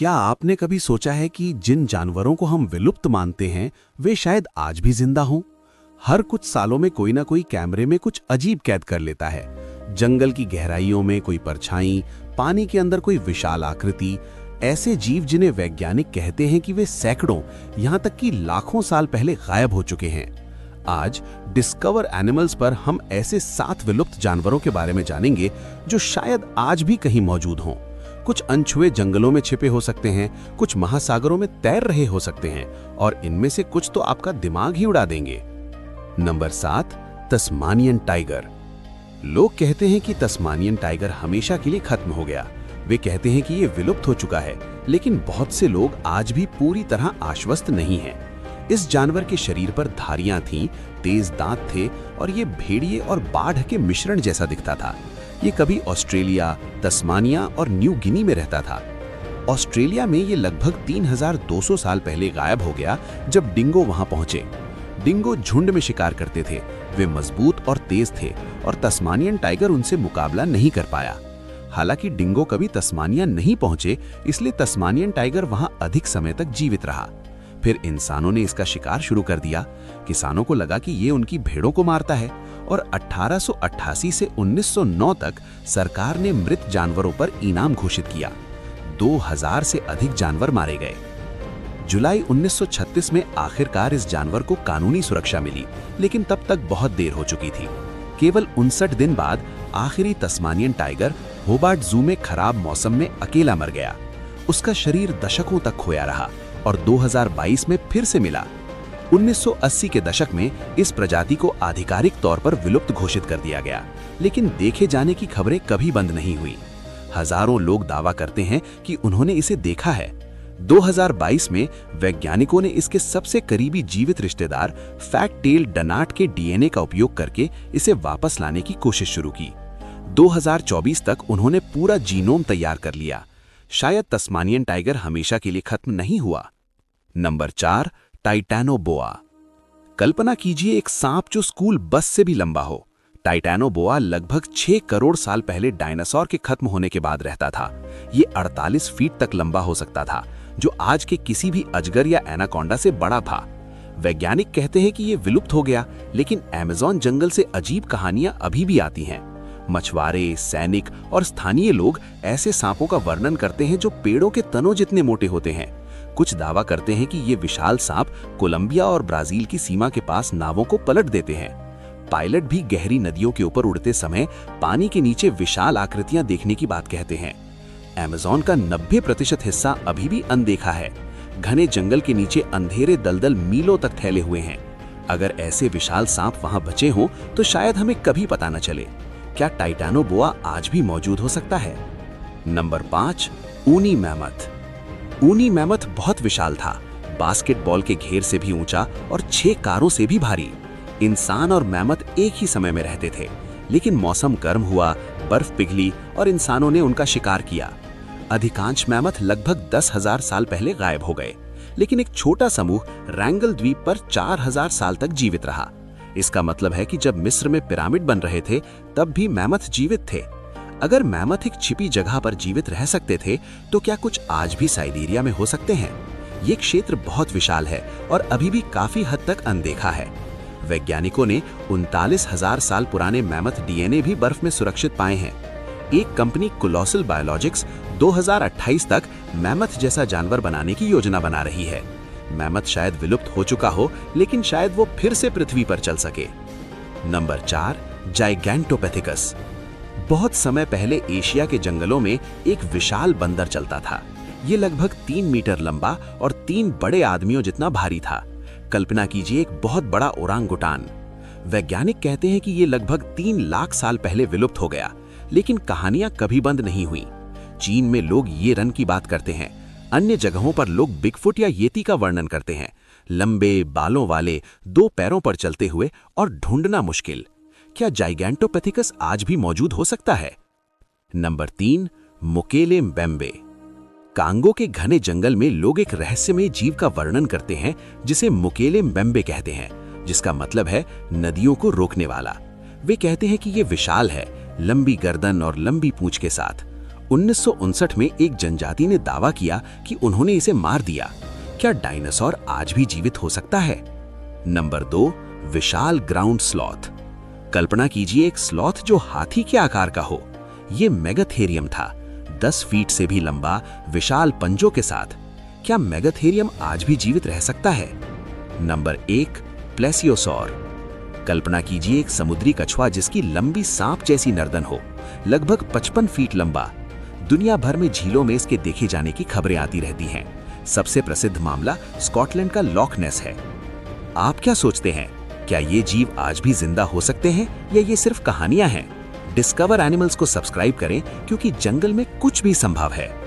क्या आपने कभी सोचा है कि जिन जानवरों को हम विलुप्त मानते हैं वे शायद आज भी जिंदा हों? हर कुछ सालों में कोई ना कोई कैमरे में कुछ अजीब कैद कर लेता है। जंगल की गहराइयों में कोई परछाई, पानी के अंदर कोई विशाल आकृति। ऐसे जीव जिन्हें वैज्ञानिक कहते हैं कि वे सैकड़ों, यहाँ तक कि लाखों साल पहले गायब हो चुके हैं। आज डिस्कवर एनिमल्स पर हम ऐसे 7 विलुप्त जानवरों के बारे में जानेंगे जो शायद आज भी कहीं मौजूद हों। कुछ अनछुए जंगलों में छिपे हो सकते हैं, कुछ महासागरों में तैर रहे हो सकते हैं और इनमें से कुछ तो आपका दिमाग ही उड़ा देंगे। Number 7, Tasmanian tiger. लोग कहते हैं कि तस्मानियन टाइगर हमेशा के लिए खत्म हो गया। वे कहते हैं कि ये विलुप्त हो चुका है, लेकिन बहुत से लोग आज भी पूरी तरह आश्वस्त नहीं हैं। इस जानवर के शरीर पर धारियां थीं, तेज दांत थे और ये भेड़िए और बाढ़ के मिश्रण जैसा दिखता था। ये कभी ऑस्ट्रेलिया, तस्मानिया और न्यू गिनी में रहता था। ऑस्ट्रेलिया में ये लगभग 3200 साल पहले गायब हो गया जब डिंगो वहां पहुंचे। डिंगो झुंड में शिकार करते थे। वे मजबूत और तेज थे और तस्मानियन टाइगर उनसे मुकाबला नहीं कर पाया। हालांकि डिंगो कभी तस्मानिया नहीं पहुंचे, इसलिए तस्मानियन टाइगर वहां अधिक समय तक जीवित रहा। फिर इंसानों ने इसका शिकार शुरू कर दिया। किसानों को लगा कि ये उनकी भेड़ों को मारता है और 1888 से 1909 तक सरकार ने मृत जानवरों पर इनाम घोषित किया। 2000 से अधिक जानवर मारे गए। जुलाई 1936 में आखिरकार इस जानवर को कानूनी सुरक्षा मिली, लेकिन तब तक बहुत देर हो चुकी थी। केवल 59 दिन बाद आखिरी तस्मानियन टाइगर होबार्ट जू में खराब मौसम में अकेला मर गया। उसका शरीर दशकों तक खोया रहा और 2022 में फिर से मिला। 1980 के दशक में इस प्रजाति को आधिकारिक तौर पर विलुप्त घोषित कर दिया गया, लेकिन देखे जाने की खबरें कभी बंद नहीं हुई। हजारों लोग दावा करते हैं कि उन्होंने इसे देखा है। 2022 में वैज्ञानिकों ने इसके सबसे करीबी जीवित रिश्तेदार फैट टेल डनाट के डीएनए का उपयोग करके इसे वापस लाने की कोशिश शुरू की। 2024 तक उन्होंने पूरा जीनोम तैयार कर लिया। शायद तस्मानियन टाइगर हमेशा के लिए खत्म नहीं हुआ। नंबर 4, टाइटैनोबोआ। कल्पना कीजिए एक सांप जो स्कूल बस से भी लंबा हो। टाइटैनोबोआ लगभग 6 करोड़ साल पहले डायनासोर के खत्म होने के बाद रहता था। ये 48 फीट तक लंबा हो सकता था, जो आज के किसी भी अजगर या एनाकोंडा से बड़ा था। वैज्ञानिक कहते हैं कि ये विलुप्त हो गया, लेकिन अमेज़न जंगल से अजीब कहानियां अभी भी आती हैं। मछुआरे, सैनिक और स्थानीय लोग ऐसे सांपों का वर्णन करते हैं जो पेड़ों के तनों जितने मोटे होते हैं। कुछ दावा करते हैं कि ये विशाल सांप कोलंबिया और ब्राजील की सीमा के पास नावों को पलट देते हैं। पायलट भी गहरी नदियों के ऊपर उड़ते समय पानी के नीचे विशाल आकृतियां देखने की बात कहते हैं। अमेज़न का 90% हिस्सा अभी भी अनदेखा है। घने जंगल के नीचे अंधेरे दलदल मीलों तक फैले हुए हैं। अगर ऐसे विशाल सांप वहां बचे हों तो शायद हमें कभी पता न चले। क्या टाइटैनोबोआ आज भी मौजूद हो सकता है? नंबर 5, ऊनी मैमथ। ऊनी मैमथ बहुत विशाल था, बास्केटबॉल के घेर से भी ऊंचा और 6 कारों से भी भारी। इंसान और मैमथ एक ही समय में रहते थे, लेकिन मौसम गर्म हुआ, बर्फ पिघली और इंसानों ने उनका शिकार किया। अधिकांश मैमथ लगभग 10,000 साल पहले गायब हो गए, लेकिन एक छोटा समूह रैंगल द्वीप पर 4000 साल तक जीवित रहा। इसका मतलब है कि जब मिस्र में पिरामिड बन रहे थे तब भी मैमथ जीवित थे। अगर मैमथ एक छिपी जगह पर जीवित रह सकते थे, तो क्या कुछ आज भी साइबेरिया में हो सकते हैं? ये क्षेत्र बहुत विशाल है और अभी भी काफी हद तक अनदेखा है। वैज्ञानिकों ने 39,000 साल पुराने मैमथ डीएनए भी बर्फ में सुरक्षित पाए हैं। एक कंपनी कोलोसल बायोलॉजिक्स 2028 तक मैमथ जैसा जानवर बनाने की योजना बना रही है। मैमथ शायद विलुप्त हो चुका हो, लेकिन शायद वो फिर से पृथ्वी पर चल सके। नंबर 4, जाइगैंटोपेथिकस। बहुत समय पहले एशिया के जंगलों में एक विशाल बंदर चलता था। ये लगभग 3 मीटर लंबा और 3 बड़े आदमियों जितना भारी था। कल्पना कीजिए एक बहुत बड़ा ओरांगुटान। वैज्ञानिक कहते हैं कि ये लगभग 3 लाख साल पहले विलुप्त हो गया, लेकिन कहानियां कभी बंद नहीं हुई। चीन में लोग ये रन की बात करते हैं। अन्य जगहों पर लोग बिगफुट या येती का वर्णन करते हैं, लंबे बालों वाले, 2 पैरों पर चलते हुए और ढूंढना मुश्किल। क्या जाइगैंटोपेथिकस आज भी मौजूद हो सकता है? नंबर 3, मुकेले म्बेम्बे। कांगो के घने जंगल में लोग एक रहस्यमय जीव का वर्णन करते हैं जिसे मुकेले म्बेम्बे कहते हैं, जिसका मतलब है नदियों को रोकने वाला। वे कहते हैं कि ये विशाल है, लंबी गर्दन और लंबी पूंछ के साथ। 1959 में एक जनजाति ने दावा किया कि उन्होंने इसे मार दिया। क्या डायनासोर आज भी जीवित हो सकता है? नंबर 2, विशाल ग्राउंड स्लॉथ। कल्पना कीजिए एक स्लॉथ जो हाथी के आकार का हो। ये मेगाथेरियम था, 10 फीट से भी लंबा, विशाल पंजों के साथ। क्या मेगाथेरियम आज भी जीवित रह सकता है? नंबर 1, प्लेसियोसॉर। कल्पना कीजिए एक समुद्री कछुआ जिसकी लंबी सांप जैसी गर्दन हो, लगभग 55 फीट लंबा। दुनिया भर में झीलों में इसके देखे जाने की खबरें आती रहती हैं। सबसे प्रसिद्ध मामला स्कॉटलैंड का लॉक नेस है। आप क्या सोचते हैं, क्या ये जीव आज भी जिंदा हो सकते हैं या ये सिर्फ कहानियां हैं? डिस्कवर एनिमल्स को सब्सक्राइब करें क्योंकि जंगल में कुछ भी संभव है।